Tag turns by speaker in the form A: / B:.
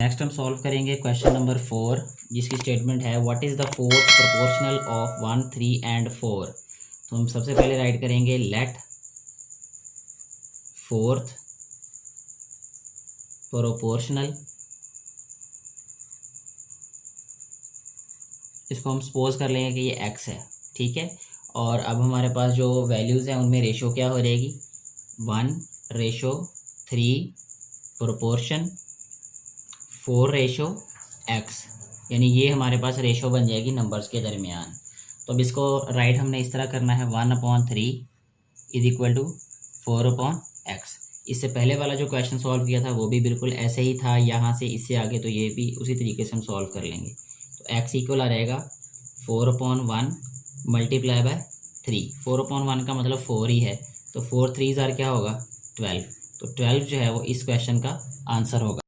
A: Next हम solve करेंगे question number 4, जिसकी स्टेटमेंट है what is the fourth proportional of 1, 3 and 4। तो हम सबसे पहले राइट करेंगे लेट फोर्थ प्रोपोर्शनल, इसको हम सपोज कर लेंगे कि ये x है, ठीक है। और अब हमारे पास जो वैल्यूज़ हैं उनमें रेशो क्या हो जाएगी, 1:3 प्रोपोर्शन 4:x, यानी ये हमारे पास रेशो बन जाएगी नंबर्स के दरमियान। तो अब इसको राइट हमने इस तरह करना है 1/3 = 4/x। इससे पहले वाला जो क्वेश्चन सॉल्व किया था वो भी बिल्कुल ऐसे ही था, यहाँ से इससे आगे तो ये भी उसी तरीके से हम सॉल्व कर लेंगे। तो x इक्वल आ रहेगा 4/1 × 3। 4/1 का मतलब 4 ही है, तो 4 3 क्या होगा 12। तो 12 जो है वो इस क्वेश्चन का आंसर होगा।